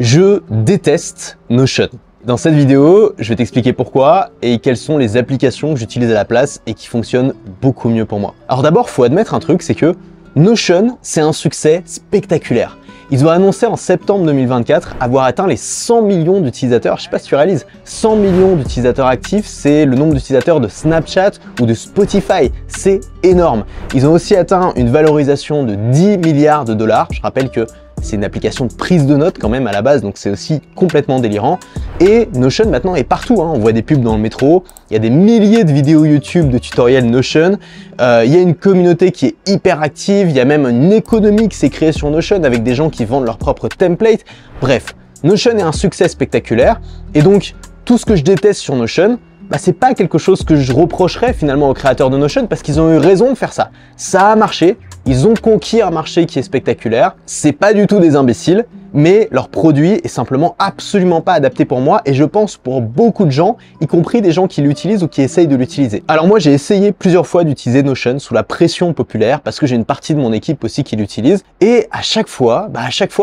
Je déteste Notion. Dans cette vidéo, je vais t'expliquer pourquoi et quelles sont les applications que j'utilise à la place et qui fonctionnent beaucoup mieux pour moi. Alors d'abord, faut admettre un truc, c'est que Notion, c'est un succès spectaculaire. Ils ont annoncé en septembre 2024 avoir atteint les 100 millions d'utilisateurs. Je sais pas si tu réalises, 100 millions d'utilisateurs actifs, c'est le nombre d'utilisateurs de Snapchat ou de Spotify. C'est énorme. Ils ont aussi atteint une valorisation de 10 milliards de dollars. Je rappelle que c'est une application de prise de notes quand même à la base, donc c'est aussi complètement délirant. Et Notion maintenant est partout, hein. On voit des pubs dans le métro, il y a des milliers de vidéos YouTube de tutoriels Notion, il y a une communauté qui est hyper active, il y a même une économie qui s'est créée sur Notion avec des gens qui vendent leurs propres templates. Bref, Notion est un succès spectaculaire et donc tout ce que je déteste sur Notion, c'est pas quelque chose que je reprocherais finalement aux créateurs de Notion parce qu'ils ont eu raison de faire ça. Ça a marché, ils ont conquis un marché qui est spectaculaire, c'est pas du tout des imbéciles, mais leur produit est simplement absolument pas adapté pour moi et je pense pour beaucoup de gens, y compris des gens qui l'utilisent ou qui essayent de l'utiliser. Alors moi j'ai essayé plusieurs fois d'utiliser Notion sous la pression populaire parce que j'ai une partie de mon équipe aussi qui l'utilise et à chaque fois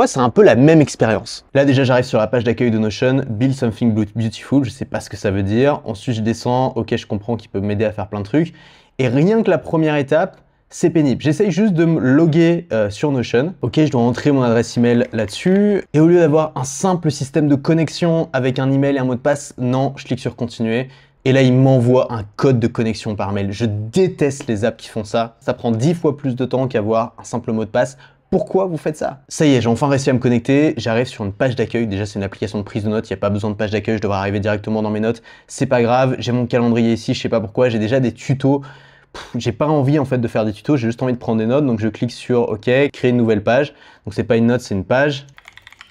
c'est un peu la même expérience. Là déjà j'arrive sur la page d'accueil de Notion, Build Something Beautiful, je sais pas ce que ça veut dire. Ensuite je descends, ok je comprends qu'il peut m'aider à faire plein de trucs et rien que la première étape, c'est pénible. J'essaye juste de me loguer sur Notion. Ok, je dois entrer mon adresse email là-dessus. Et au lieu d'avoir un simple système de connexion avec un email et un mot de passe, non, je clique sur continuer. Et là, il m'envoie un code de connexion par mail. Je déteste les apps qui font ça. Ça prend 10 fois plus de temps qu'avoir un simple mot de passe. Pourquoi vous faites ça? Ça y est, j'ai enfin réussi à me connecter. J'arrive sur une page d'accueil. Déjà, c'est une application de prise de notes. Il n'y a pas besoin de page d'accueil. Je devrais arriver directement dans mes notes. C'est pas grave. J'ai mon calendrier ici. Je sais pas pourquoi. J'ai déjà des tutos. J'ai pas envie en fait de faire des tutos, j'ai juste envie de prendre des notes, donc je clique sur OK, créer une nouvelle page. Donc c'est pas une note, c'est une page.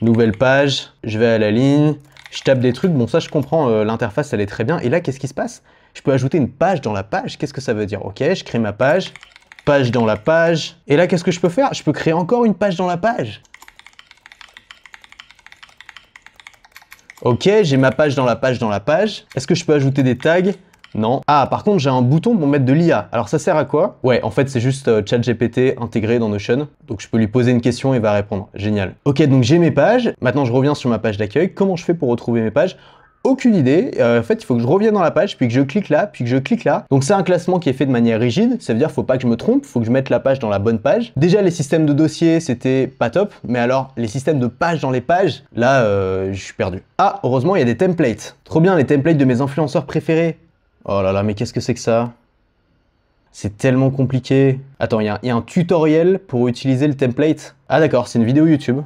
Nouvelle page, je vais à la ligne, je tape des trucs. Bon ça je comprends, l'interface elle est très bien. Et là qu'est-ce qui se passe? Je peux ajouter une page dans la page, qu'est-ce que ça veut dire? OK, je crée ma page, page dans la page. Et là qu'est-ce que je peux faire? Je peux créer encore une page dans la page. OK, j'ai ma page dans la page dans la page. Est-ce que je peux ajouter des tags? Non. Ah, par contre, j'ai un bouton pour mettre de l'IA. Alors, ça sert à quoi? Ouais, en fait, c'est juste ChatGPT intégré dans Notion. Donc, je peux lui poser une question et il va répondre. Génial. Ok, donc j'ai mes pages. Maintenant, je reviens sur ma page d'accueil. Comment je fais pour retrouver mes pages? Aucune idée. En fait, il faut que je revienne dans la page, puis que je clique là, puis que je clique là. Donc, c'est un classement qui est fait de manière rigide. Ça veut dire qu'il ne faut pas que je me trompe. Il faut que je mette la page dans la bonne page. Déjà, les systèmes de dossiers, c'était pas top. Mais alors, les systèmes de pages dans les pages, là, je suis perdu. Ah, heureusement, il y a des templates. Trop bien, les templates de mes influenceurs préférés. Oh là là, mais qu'est-ce que c'est que ça? C'est tellement compliqué. Attends, il y a un tutoriel pour utiliser le template. Ah d'accord, c'est une vidéo YouTube.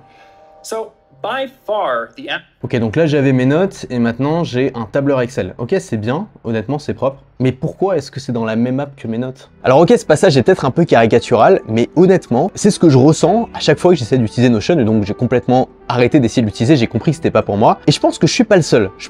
Ok, donc là j'avais mes notes et maintenant j'ai un tableur Excel. Ok, c'est bien, honnêtement c'est propre. Mais pourquoi est-ce que c'est dans la même app que mes notes? Alors ok, ce passage est peut-être un peu caricatural, mais honnêtement, c'est ce que je ressens à chaque fois que j'essaie d'utiliser Notion et donc j'ai complètement arrêté d'essayer de l'utiliser, j'ai compris que c'était pas pour moi. Et je pense que je suis pas le seul. Je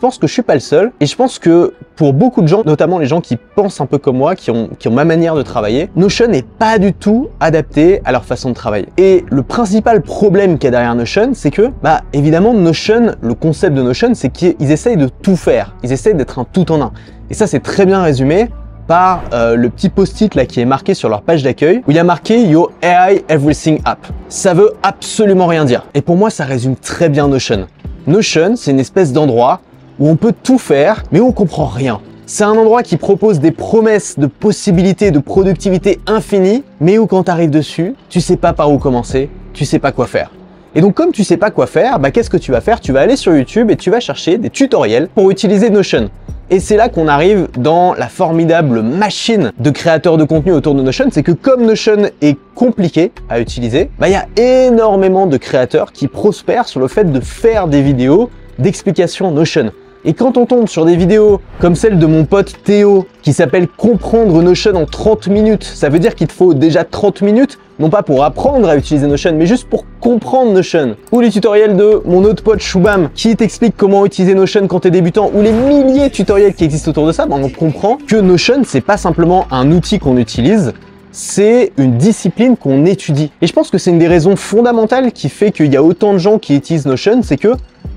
pense que pour beaucoup de gens, notamment les gens qui pensent un peu comme moi, qui ont ma manière de travailler, Notion n'est pas du tout adapté à leur façon de travailler. Et le principal problème qu'il y a derrière Notion, c'est que, évidemment, Notion, le concept de Notion, c'est qu'ils essayent de tout faire. Ils essayent d'être un tout en un. Et ça, c'est très bien résumé par le petit post-it là qui est marqué sur leur page d'accueil où il y a marqué Your AI Everything App. Ça veut absolument rien dire. Et pour moi, ça résume très bien Notion. Notion, c'est une espèce d'endroit où on peut tout faire, mais où on comprend rien. C'est un endroit qui propose des promesses de possibilités de productivité infinie, mais où quand tu arrives dessus, tu sais pas par où commencer, tu sais pas quoi faire. Et donc comme tu sais pas quoi faire, qu'est-ce que tu vas faire? Tu vas aller sur YouTube et tu vas chercher des tutoriels pour utiliser Notion. Et c'est là qu'on arrive dans la formidable machine de créateurs de contenu autour de Notion, c'est que comme Notion est compliqué à utiliser, il y a énormément de créateurs qui prospèrent sur le fait de faire des vidéos d'explication Notion. Et quand on tombe sur des vidéos comme celle de mon pote Théo qui s'appelle Comprendre Notion en 30 minutes, ça veut dire qu'il te faut déjà 30 minutes, non pas pour apprendre à utiliser Notion, mais juste pour comprendre Notion. Ou les tutoriels de mon autre pote Shubham qui t'explique comment utiliser Notion quand tu es débutant, ou les milliers de tutoriels qui existent autour de ça, on comprend que Notion, c'est pas simplement un outil qu'on utilise, c'est une discipline qu'on étudie. Et je pense que c'est une des raisons fondamentales qui fait qu'il y a autant de gens qui utilisent Notion, c'est que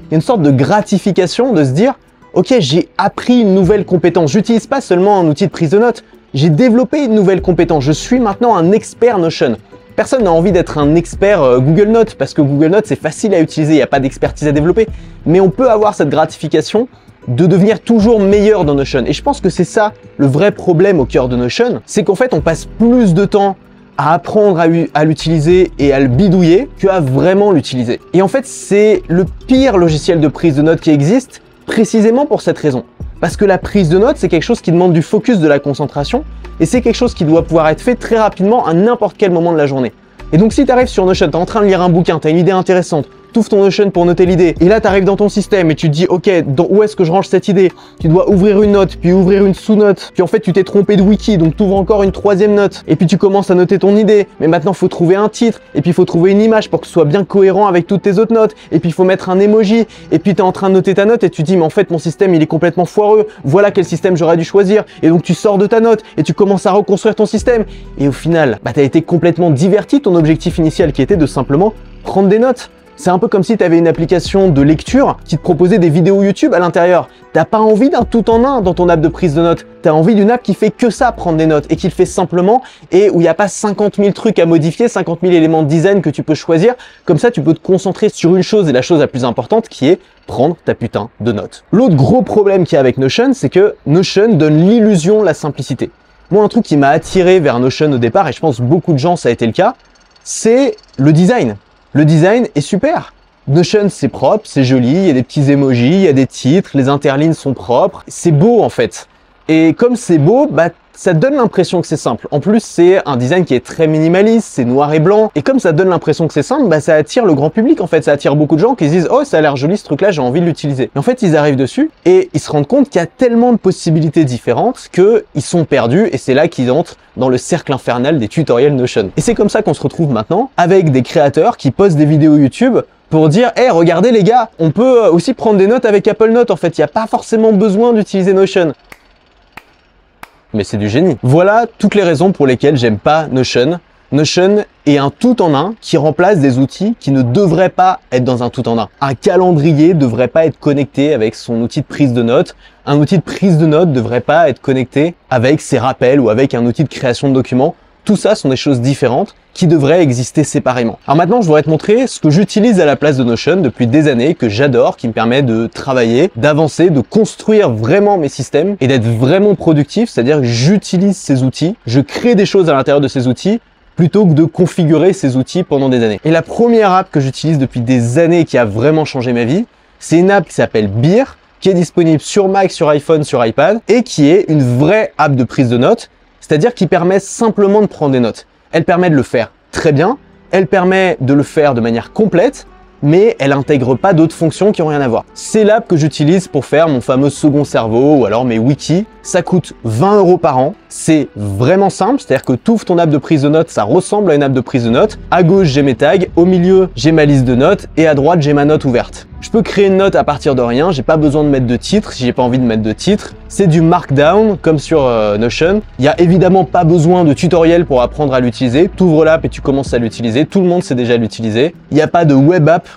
il y a une sorte de gratification de se dire « Ok, j'ai appris une nouvelle compétence. J'utilise pas seulement un outil de prise de notes, j'ai développé une nouvelle compétence. Je suis maintenant un expert Notion. » Personne n'a envie d'être un expert Google Notes, parce que Google Notes, c'est facile à utiliser, il n'y a pas d'expertise à développer. Mais on peut avoir cette gratification de devenir toujours meilleur dans Notion. Et je pense que c'est ça le vrai problème au cœur de Notion, c'est qu'en fait, on passe plus de temps à apprendre à l'utiliser et à le bidouiller qu'à vraiment l'utiliser. Et en fait, c'est le pire logiciel de prise de notes qui existe, précisément pour cette raison. Parce que la prise de notes, c'est quelque chose qui demande du focus, de la concentration, et c'est quelque chose qui doit pouvoir être fait très rapidement à n'importe quel moment de la journée. Et donc si tu arrives sur Notion, tu es en train de lire un bouquin, tu as une idée intéressante, tu ouvres ton Notion pour noter l'idée, et là tu arrives dans ton système et tu te dis ok, où est-ce que je range cette idée? Tu dois ouvrir une note, puis ouvrir une sous-note, puis en fait tu t'es trompé de wiki, donc tu ouvres encore une troisième note, et puis tu commences à noter ton idée, mais maintenant il faut trouver un titre, et puis il faut trouver une image pour que ce soit bien cohérent avec toutes tes autres notes, et puis il faut mettre un emoji, et puis tu es en train de noter ta note et tu te dis mais en fait mon système il est complètement foireux, voilà quel système j'aurais dû choisir, et donc tu sors de ta note et tu commences à reconstruire ton système, et au final tu as été complètement diverti de ton objectif initial qui était de simplement prendre des notes. C'est un peu comme si tu avais une application de lecture qui te proposait des vidéos YouTube à l'intérieur. T'as pas envie d'un tout en un dans ton app de prise de notes. Tu as envie d'une app qui fait que ça, prendre des notes, et qui le fait simplement, et où il n'y a pas 50 000 trucs à modifier, 50 000 éléments de design que tu peux choisir. Comme ça, tu peux te concentrer sur une chose, et la chose la plus importante qui est prendre ta putain de notes. L'autre gros problème qu'il y a avec Notion, c'est que Notion donne l'illusion de la simplicité. Moi, un truc qui m'a attiré vers Notion au départ, et je pense beaucoup de gens ça a été le cas, c'est le design. Le design est super. Notion, c'est propre, c'est joli, il y a des petits emojis, il y a des titres, les interlignes sont propres. C'est beau en fait. Et comme c'est beau, ça donne l'impression que c'est simple. En plus, c'est un design qui est très minimaliste, c'est noir et blanc. Et comme ça donne l'impression que c'est simple, ça attire le grand public en fait. Ça attire beaucoup de gens qui se disent « Oh, ça a l'air joli ce truc-là, j'ai envie de l'utiliser. » Et en fait, ils arrivent dessus et ils se rendent compte qu'il y a tellement de possibilités différentes qu'ils sont perdus, et c'est là qu'ils entrent dans le cercle infernal des tutoriels Notion. Et c'est comme ça qu'on se retrouve maintenant avec des créateurs qui postent des vidéos YouTube pour dire « Hey, regardez les gars, on peut aussi prendre des notes avec Apple Notes. En fait, il n'y a pas forcément besoin d'utiliser Notion. » Mais c'est du génie. Voilà toutes les raisons pour lesquelles j'aime pas Notion. Notion est un tout en un qui remplace des outils qui ne devraient pas être dans un tout en un. Un calendrier devrait pas être connecté avec son outil de prise de notes. Un outil de prise de notes devrait pas être connecté avec ses rappels ou avec un outil de création de documents. Tout ça sont des choses différentes qui devraient exister séparément. Alors maintenant, je voudrais te montrer ce que j'utilise à la place de Notion depuis des années, que j'adore, qui me permet de travailler, d'avancer, de construire vraiment mes systèmes et d'être vraiment productif, c'est-à-dire que j'utilise ces outils, je crée des choses à l'intérieur de ces outils, plutôt que de configurer ces outils pendant des années. Et la première app que j'utilise depuis des années et qui a vraiment changé ma vie, c'est une app qui s'appelle Beer, qui est disponible sur Mac, sur iPhone, sur iPad, et qui est une vraie app de prise de notes, c'est-à-dire qui permet simplement de prendre des notes. Elle permet de le faire très bien, elle permet de le faire de manière complète, mais elle n'intègre pas d'autres fonctions qui n'ont rien à voir. C'est l'app que j'utilise pour faire mon fameux second cerveau ou alors mes wikis. Ça coûte 20 € par an. C'est vraiment simple, c'est-à-dire que tu ouvres ton app de prise de notes, ça ressemble à une app de prise de notes. À gauche, j'ai mes tags, au milieu, j'ai ma liste de notes et à droite, j'ai ma note ouverte. Je peux créer une note à partir de rien, j'ai pas besoin de mettre de titre si j'ai pas envie de mettre de titre. C'est du Markdown comme sur Notion. Il y a évidemment pas besoin de tutoriel pour apprendre à l'utiliser. Tu ouvres l'app et tu commences à l'utiliser. Tout le monde sait déjà l'utiliser. Il n'y a pas de web app.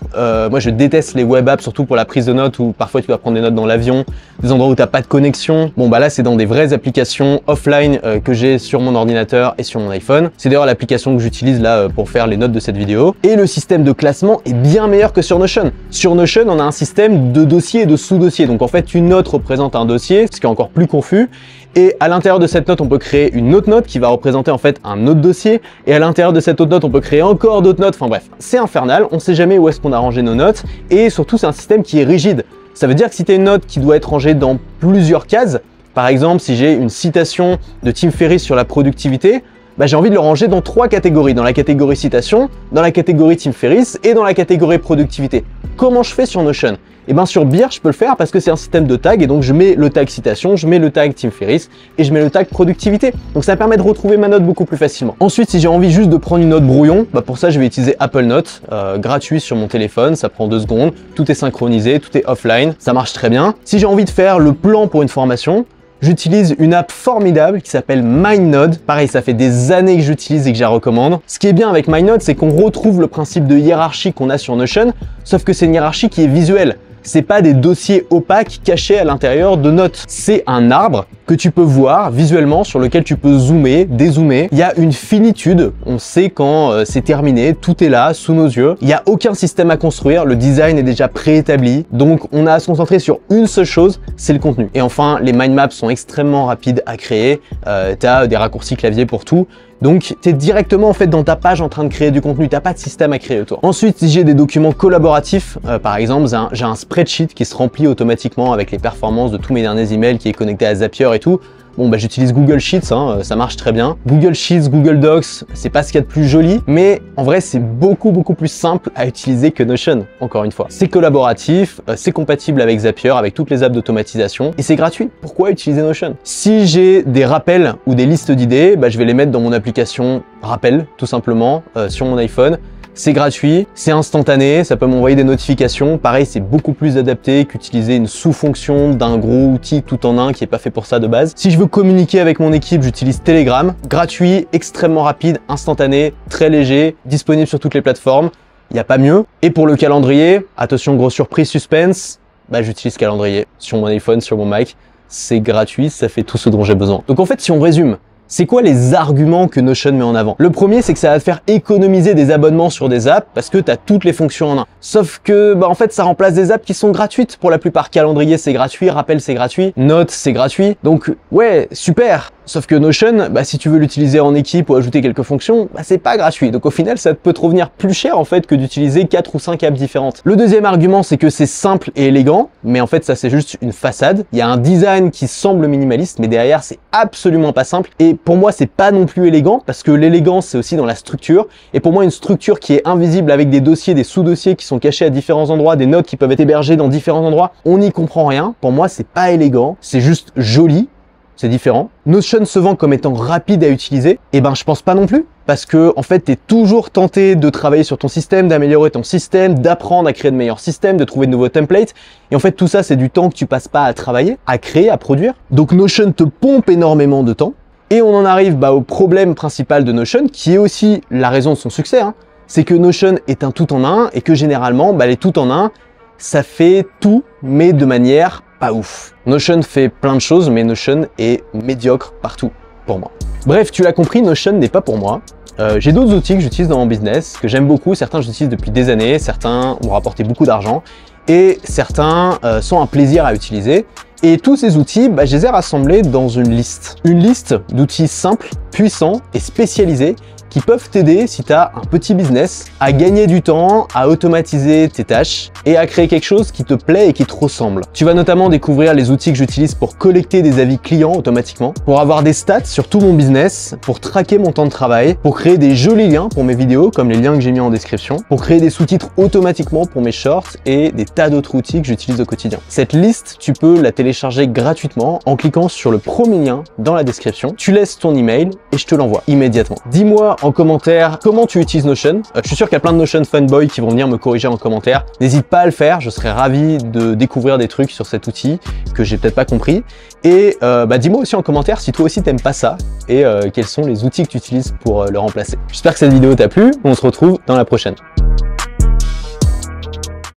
Moi, je déteste les web apps, surtout pour la prise de notes où parfois tu dois prendre des notes dans l'avion, des endroits où tu n'as pas de connexion. Bon, là, c'est dans des vraies applications offline que j'ai sur mon ordinateur et sur mon iPhone. C'est d'ailleurs l'application que j'utilise là pour faire les notes de cette vidéo. Et le système de classement est bien meilleur que sur Notion. Sur Notion, on a un système de dossiers et de sous-dossiers. Donc en fait, une note représente un dossier, ce qui est encore plus confus. Et à l'intérieur de cette note, on peut créer une autre note qui va représenter en fait un autre dossier. Et à l'intérieur de cette autre note, on peut créer encore d'autres notes. Enfin bref, c'est infernal. On ne sait jamais où est-ce qu'on a rangé nos notes. Et surtout, c'est un système qui est rigide. Ça veut dire que si tu as une note qui doit être rangée dans plusieurs cases, par exemple, si j'ai une citation de Tim Ferriss sur la productivité, j'ai envie de le ranger dans 3 catégories. Dans la catégorie citation, dans la catégorie Tim Ferriss et dans la catégorie productivité. Comment je fais sur Notion? Et sur Beer, je peux le faire parce que c'est un système de tags et donc je mets le tag citation, je mets le tag Tim Ferriss et je mets le tag productivité. Donc ça permet de retrouver ma note beaucoup plus facilement. Ensuite, si j'ai envie juste de prendre une note brouillon, pour ça je vais utiliser Apple Notes, gratuit sur mon téléphone, ça prend 2 secondes, tout est synchronisé, tout est offline, ça marche très bien. Si j'ai envie de faire le plan pour une formation, j'utilise une app formidable qui s'appelle MindNode. Pareil, ça fait des années que j'utilise et que je la recommande. Ce qui est bien avec MindNode, c'est qu'on retrouve le principe de hiérarchie qu'on a sur Notion, sauf que c'est une hiérarchie qui est visuelle. c'est pas des dossiers opaques cachés à l'intérieur de Notes. C'est un arbre que tu peux voir visuellement, sur lequel tu peux zoomer, dézoomer. Il y a une finitude, on sait quand c'est terminé, tout est là, sous nos yeux. Il n'y a aucun système à construire, le design est déjà préétabli, donc on a à se concentrer sur une seule chose, c'est le contenu. Et enfin, les mind maps sont extrêmement rapides à créer, tu as des raccourcis clavier pour tout. Donc, tu es directement en fait dans ta page en train de créer du contenu, t'as pas de système à créer autour. Ensuite, si j'ai des documents collaboratifs, par exemple, j'ai un spreadsheet qui se remplit automatiquement avec les performances de tous mes derniers emails qui est connecté à Zapier et tout. Bon, bah, j'utilise Google Sheets, hein, ça marche très bien. Google Sheets, Google Docs, c'est pas ce qu'il y a de plus joli, mais en vrai, c'est beaucoup plus simple à utiliser que Notion, encore une fois. C'est collaboratif, c'est compatible avec Zapier, avec toutes les apps d'automatisation, et c'est gratuit. Pourquoi utiliser Notion? Si j'ai des rappels ou des listes d'idées, bah, je vais les mettre dans mon application Rappel, tout simplement, sur mon iPhone. C'est gratuit, c'est instantané, ça peut m'envoyer des notifications. Pareil, c'est beaucoup plus adapté qu'utiliser une sous-fonction d'un gros outil tout en un qui n'est pas fait pour ça de base. Si je veux communiquer avec mon équipe, j'utilise Telegram. Gratuit, extrêmement rapide, instantané, très léger, disponible sur toutes les plateformes. Il n'y a pas mieux. Et pour le calendrier, attention, grosse surprise, suspense, bah, j'utilise Calendrier sur mon iPhone, sur mon Mac. C'est gratuit, ça fait tout ce dont j'ai besoin. Donc en fait, si on résume, c'est quoi les arguments que Notion met en avant? Le premier, c'est que ça va te faire économiser des abonnements sur des apps parce que tu as toutes les fonctions en un. Sauf que, bah, en fait, ça remplace des apps qui sont gratuites pour la plupart. Calendrier, c'est gratuit. Rappel, c'est gratuit. Notes, c'est gratuit. Donc, ouais, super. Sauf que Notion, bah, si tu veux l'utiliser en équipe ou ajouter quelques fonctions, bah, c'est pas gratuit. Donc au final, ça peut te revenir plus cher en fait que d'utiliser 4 ou 5 apps différentes. Le deuxième argument, c'est que c'est simple et élégant, mais en fait, ça c'est juste une façade. Il y a un design qui semble minimaliste, mais derrière, c'est absolument pas simple. Et pour moi, c'est pas non plus élégant parce que l'élégance, c'est aussi dans la structure. Et pour moi, une structure qui est invisible avec des dossiers, des sous-dossiers qui sont cachés à différents endroits, des notes qui peuvent être hébergées dans différents endroits, on n'y comprend rien. Pour moi, c'est pas élégant, c'est juste joli. C'est différent. Notion se vend comme étant rapide à utiliser. Eh ben, je pense pas non plus. Parce que, en fait, tu es toujours tenté de travailler sur ton système, d'améliorer ton système, d'apprendre à créer de meilleurs systèmes, de trouver de nouveaux templates. Et en fait, tout ça, c'est du temps que tu passes pas à travailler, à créer, à produire. Donc, Notion te pompe énormément de temps. Et on en arrive au problème principal de Notion, qui est aussi la raison de son succès. Hein. C'est que Notion est un tout en un et que généralement, les tout en un, ça fait tout, mais de manière pas ouf. Notion fait plein de choses, mais Notion est médiocre partout pour moi. Bref, tu l'as compris, Notion n'est pas pour moi. J'ai d'autres outils que j'utilise dans mon business, que j'aime beaucoup. Certains, j'utilise depuis des années. Certains m'ont rapporté beaucoup d'argent. Et certains sont un plaisir à utiliser. Et tous ces outils, je les ai rassemblés dans une liste. Une liste d'outils simples, puissants et spécialisés qui peuvent t'aider si tu as un petit business à gagner du temps, à automatiser tes tâches et à créer quelque chose qui te plaît et qui te ressemble. Tu vas notamment découvrir les outils que j'utilise pour collecter des avis clients automatiquement, pour avoir des stats sur tout mon business, pour traquer mon temps de travail, pour créer des jolis liens pour mes vidéos comme les liens que j'ai mis en description, pour créer des sous-titres automatiquement pour mes shorts et des tas d'autres outils que j'utilise au quotidien. Cette liste, tu peux la télécharger gratuitement en cliquant sur le premier lien dans la description. Tu laisses ton email et je te l'envoie immédiatement. Dis-moi en commentaire comment tu utilises Notion. Je suis sûr qu'il y a plein de Notion fanboys qui vont venir me corriger en commentaire. N'hésite pas à le faire, je serais ravi de découvrir des trucs sur cet outil que j'ai peut-être pas compris. Et dis-moi aussi en commentaire si toi aussi t'aimes pas ça et quels sont les outils que tu utilises pour le remplacer. J'espère que cette vidéo t'a plu, on se retrouve dans la prochaine.